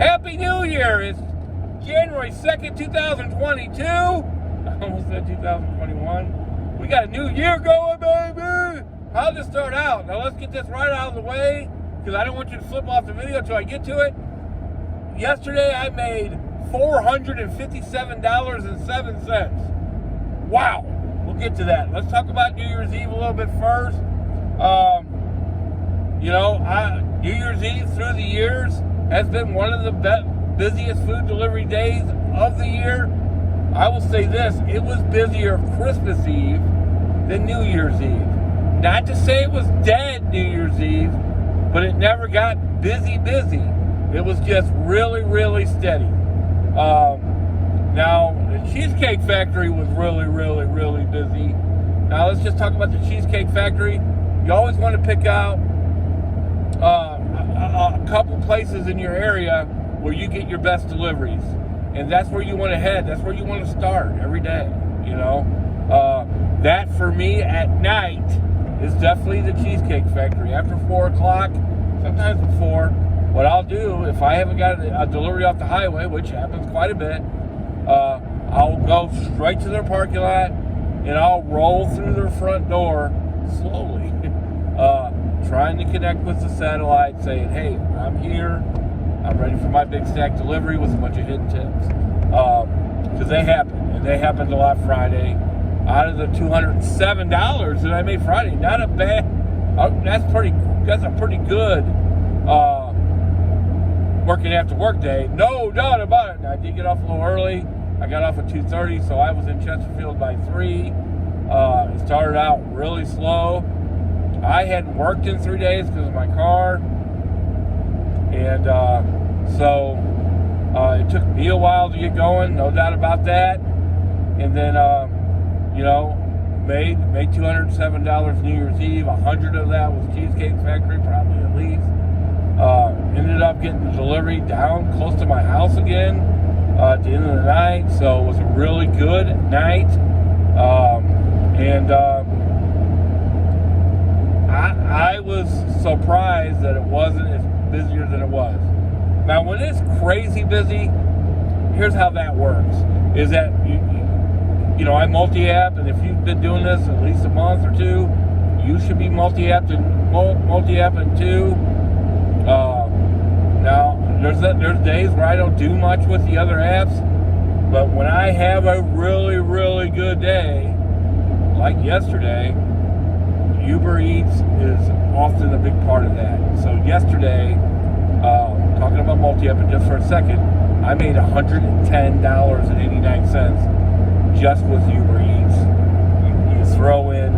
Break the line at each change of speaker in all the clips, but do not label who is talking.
Happy New Year! It's January 2nd, 2022. I almost said 2021. We got a new year going, baby! How'd this start out? Now let's get this right out of the way, because I don't want you to flip off the video until I get to it. Yesterday I made $457.07. Wow! We'll get to that. Let's talk about New Year's Eve a little bit first. New Year's Eve through the years has been one of the busiest food delivery days of the year. I will say this, it was busier Christmas Eve than New Year's Eve. Not to say it was dead New Year's Eve, but it never got busy. It was just really, really steady. Now, the Cheesecake Factory was really, really busy. Now, let's just talk about the Cheesecake Factory. You always want to pick out a couple places in your area where you get your best deliveries. And that's where you want to head. That's where you want to start every day, That, for me, at night, is definitely the Cheesecake Factory. After 4 o'clock, sometimes before, what I'll do, if I haven't got a delivery off the highway, which happens quite a bit, I'll go straight to their parking lot, and I'll roll through their front door slowly, trying to connect with the satellite, saying, hey, I'm here, I'm ready for my big stack delivery with a bunch of hidden tips. Because they happen, and they happened a lot Friday. Out of the $207 that I made Friday, not a bad, that's a pretty good working after work day, no doubt about it. Now, I did get off a little early. I got off at 2:30, so I was in Chesterfield by 3. It started out really slow. I hadn't worked in 3 days because of my car, and so it took me a while to get going, no doubt about that. And then made $207 New Year's Eve. 100 of that was Cheesecake Factory, probably at least. Ended up getting the delivery down close to my house again at the end of the night, so it was a really good night. I was surprised that it wasn't as busier than it was. Now, when it's crazy busy, here's how that works, is that I multi-app, and if you've been doing this at least a month or two, you should be multi-apping too. Now, there's days where I don't do much with the other apps, but when I have a really, really good day, like yesterday, Uber Eats is often a big part of that. So yesterday, talking about multi-apping just for a second, I made $110.89 just with Uber Eats. You throw in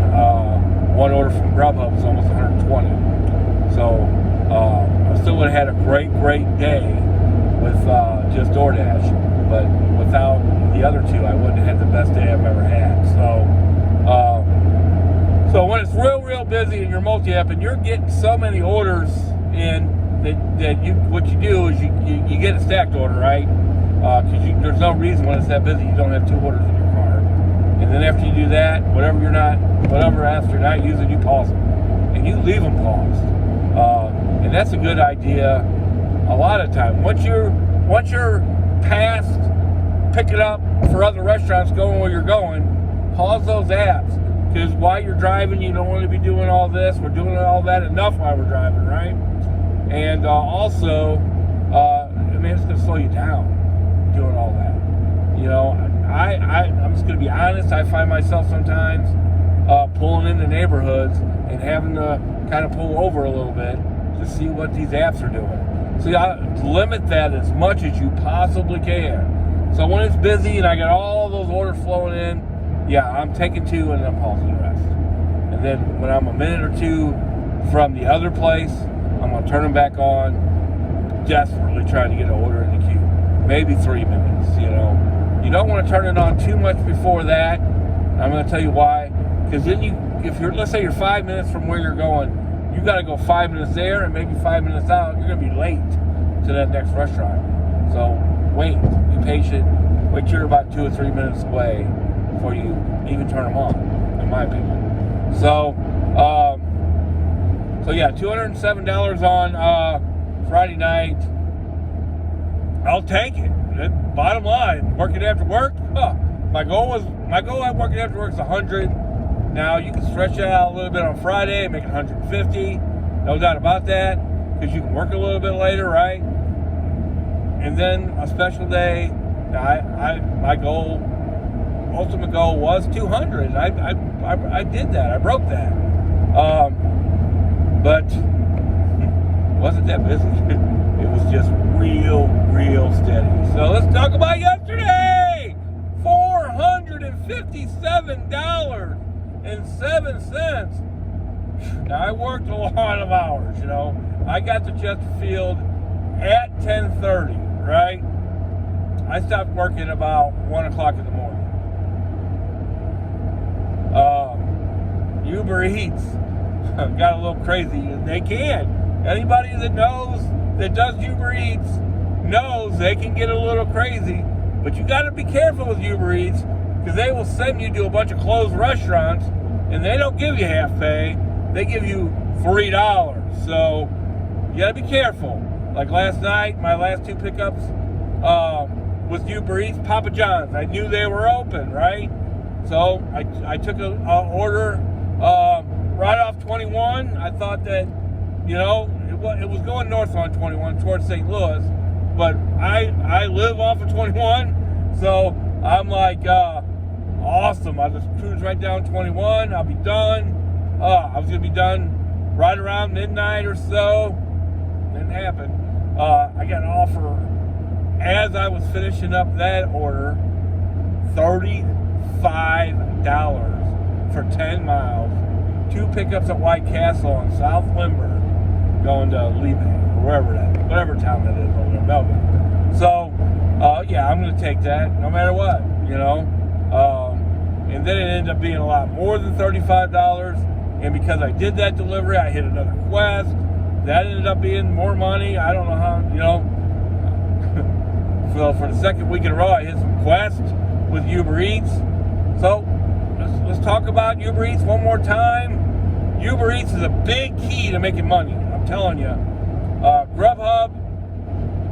one order from Grubhub, it's almost $120. So I still would have had a great day with just Doordash, but without the other two, I wouldn't have had the best day I've ever had. So when it's real busy and you're multi-app and you're getting so many orders in that what you do is you get a stacked order, right? Because there's no reason when it's that busy you don't have 2 orders in your car. And then after you do that, whatever apps you're not using, you pause them, and you leave them paused. And that's a good idea a lot of time. Once you're past picking up for other restaurants, going where you're going, pause those apps. Because while you're driving, you don't want to be doing all this. We're doing all that enough while we're driving, right? And also, it's going to slow you down doing all that. I'm just going to be honest. I find myself sometimes pulling into neighborhoods and having to kind of pull over a little bit to see what these apps are doing. So limit that as much as you possibly can. So when it's busy and I got all those orders flowing in, I'm taking 2 and I'm pausing the rest. And then when I'm a minute or 2 from the other place, I'm going to turn them back on, desperately trying to get an order in the queue. Maybe 3 minutes, You don't want to turn it on too much before that. I'm going to tell you why. Because then let's say you're 5 minutes from where you're going, you got to go 5 minutes there and maybe 5 minutes out. You're going to be late to that next restaurant. So wait, be patient. Wait till you're about 2 or 3 minutes away before you even turn them on, in my opinion. So $207 on Friday night. I'll take it. Bottom line, working after work, my goal at working after work is 100. Now you can stretch it out a little bit on Friday, make it 150. No doubt about that, because you can work a little bit later, right? And then a special day. My ultimate goal was 200. I did that. I broke that. But wasn't that busy. It was just real steady. So let's talk about yesterday. $457.07. Now I worked a lot of hours, I got to Chesterfield at 10:30, right? I stopped working about 1 o'clock in the morning. Uber Eats got a little crazy. They can. Anybody that does Uber Eats knows they can get a little crazy. But you got to be careful with Uber Eats, because they will send you to a bunch of closed restaurants, and they don't give you half pay. They give you $3. So you got to be careful. Like last night, my last 2 pickups with Uber Eats, Papa John's. I knew they were open, right? So I took an order right off 21. I thought that, it was going north on 21 towards St. Louis, but I live off of 21, so I'm like, awesome. I'll just cruise right down 21. I'll be done. I was going to be done right around midnight or so. Didn't happen. I got an offer as I was finishing up that order, $35 for 10 miles. 2 pickups at White Castle on South Lindbergh, going to Lehman, or whatever town that is over there, Melbourne. So, yeah, I'm going to take that no matter what, and then it ended up being a lot more than $35. And because I did that delivery, I hit another Quest. That ended up being more money. I don't know how, So for the second week in a row, I hit some Quest with Uber Eats. So let's talk about Uber Eats one more time. Uber Eats is a big key to making money. I'm telling you. Grubhub,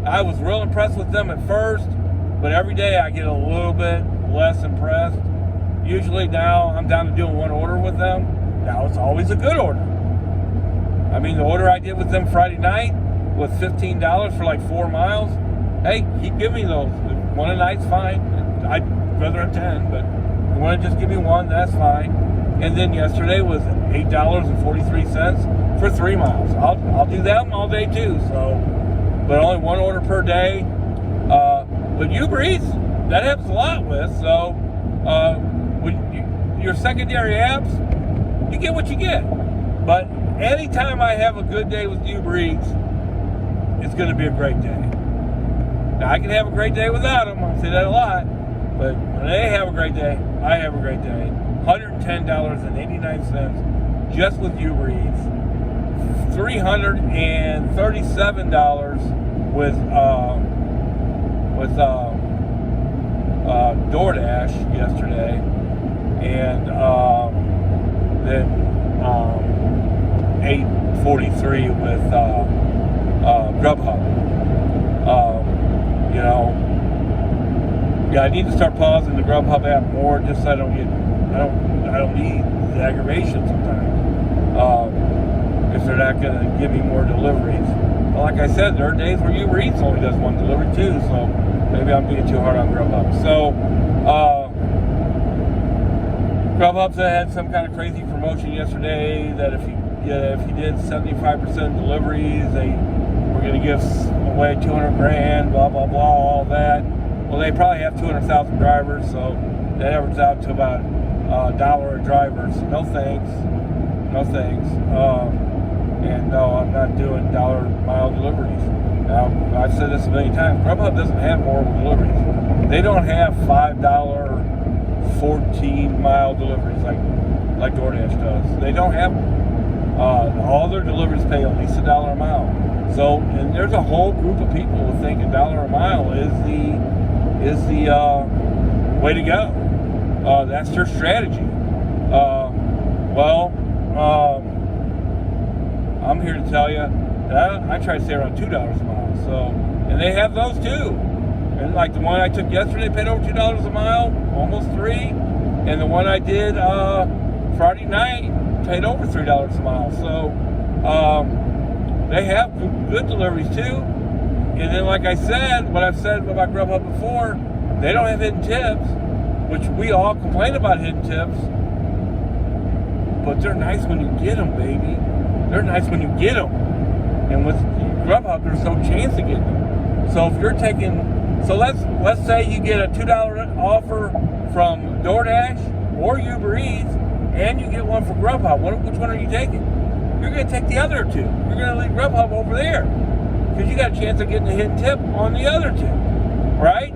I was real impressed with them at first, but every day I get a little bit less impressed. Usually now I'm down to doing 1 order with them. Now it's always a good order. I mean, the order I did with them Friday night was $15 for like 4 miles. Hey, keep giving me those. One a night's fine. I'd rather have 10, but if you want to just give me 1, that's fine. And then yesterday was $8.43 for 3 miles. I'll do them all day too. So, but only 1 order per day. But Uber Eats, that happens a lot with. So, when your secondary apps, you get what you get. But anytime I have a good day with Uber Eats, it's going to be a great day. Now, I can have a great day without them. I say that a lot. But when they have a great day, I have a great day. $110.89 just with Uber Eats. $337 with Doordash yesterday, and then $8.43 with Grubhub. Yeah, I need to start pausing the Grubhub app more, just so I don't need the aggravation sometimes. If they're not going to give me more deliveries. But like I said, there are days where Uber Eats only does 1 delivery too, so maybe I'm being too hard on Grubhub. So, Grubhub had some kind of crazy promotion yesterday that if you did 75% deliveries, they were going to give away $200,000, blah blah blah, all that. Well, they probably have 200,000 drivers, so that averages out to about $1 a driver. So no thanks. And no, I'm not doing $1 deliveries. Now, I've said this a million times. Grubhub doesn't have more deliveries. They don't have $5 14-mile deliveries like DoorDash does. They don't have them. All their deliveries pay at least $1 a mile. So, and there's a whole group of people who think $1 a mile is the way to go. That's their strategy. I'm here to tell you that I try to stay around $2 a mile. So And they have those too. And like the one I took yesterday paid over $2 a mile, almost $3. And the one I did Friday night paid over $3 a mile. So they have good deliveries too. And then, like I said, what I've said about Grubhub before, they don't have hidden tips, which we all complain about hidden tips. But they're nice when you get them, baby. They're nice when you get them. And with Grubhub, there's no chance of getting them. So if you're taking, let's say you get a $2 offer from Doordash or Uber Eats, and you get one from Grubhub. Which one are you taking? You're going to take the other two. You're going to leave Grubhub over there because you got a chance of getting a hidden tip on the other two, right?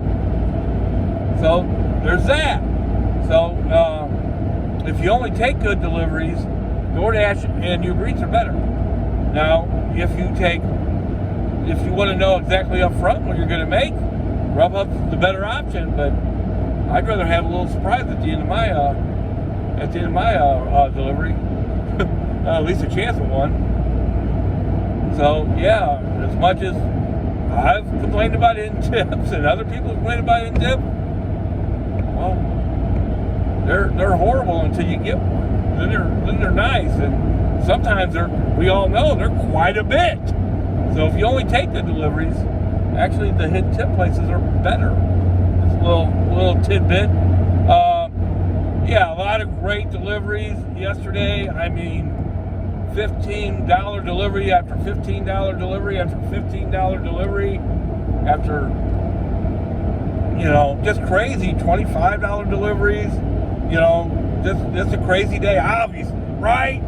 So there's that. So if you only take good deliveries, DoorDash and Uber Eats are better. Now, if you want to know exactly up front what you're going to make, Grubhub's the better option. But I'd rather have a little surprise at the end of my delivery, at least a chance of one. So yeah, as much as I've complained about hidden tips and other people complain about hidden tips, well, they're horrible until you get one. Then they're nice, and sometimes we all know they're quite a bit. So if you only take the deliveries, actually the hidden tip places are better. It's a little tidbit. Yeah, a lot of great deliveries yesterday. I mean, $15 delivery after $15 delivery after $15 delivery after, just crazy $25 deliveries. Just a crazy day, obviously, right?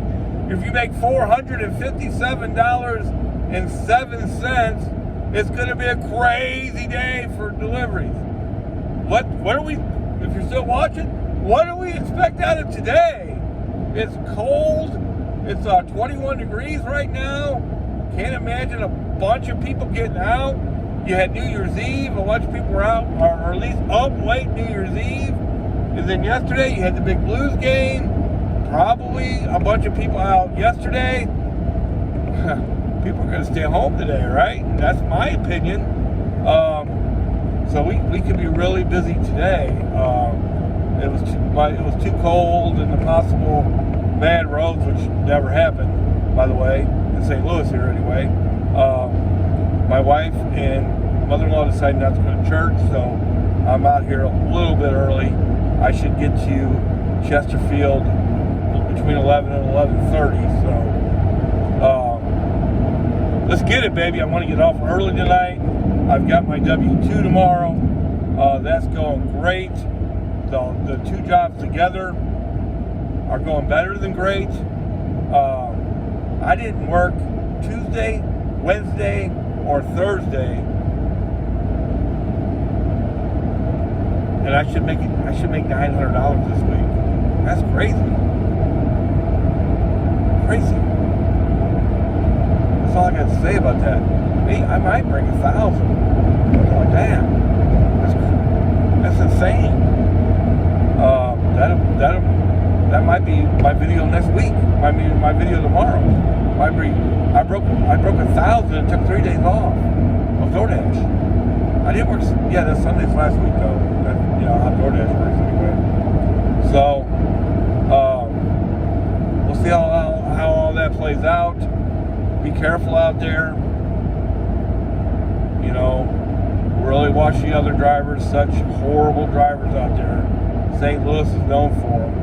If you make $457.07, it's going to be a crazy day for deliveries. What are we, if you're still watching, what do we expect out of today? It's cold. It's 21 degrees right now. Can't imagine a bunch of people getting out. You had New Year's Eve. A bunch of people were out, or at least up late New Year's Eve. And then yesterday you had the big Blues game. Probably a bunch of people out yesterday. People are going to stay home today, right? That's my opinion. So we could be really busy today. It was too cold, and the possible bad roads, which never happened, by the way, in St. Louis here anyway. My wife and mother-in-law decided not to go to church, so I'm out here a little bit early. I should get to Chesterfield between 11 and 11:30. So let's get it, baby. I want to get off early tonight. I've got my W-2 tomorrow. That's going great. The two jobs together are going better than great. I didn't work Tuesday, Wednesday, or Thursday, and I should make $900 this week. That's crazy. That's all I got to say about that. I might break 1,000. I'm like, damn, that's insane. That might be my video next week. Might be my video tomorrow. I broke 1,000 and took 3 days off of DoorDash. I didn't work. Yeah, that's Sunday's last week though. How DoorDash works anyway. So we'll see how all that plays out. Be careful out there. Really watch the other drivers. Such horrible drivers out there. St. Louis is known for them.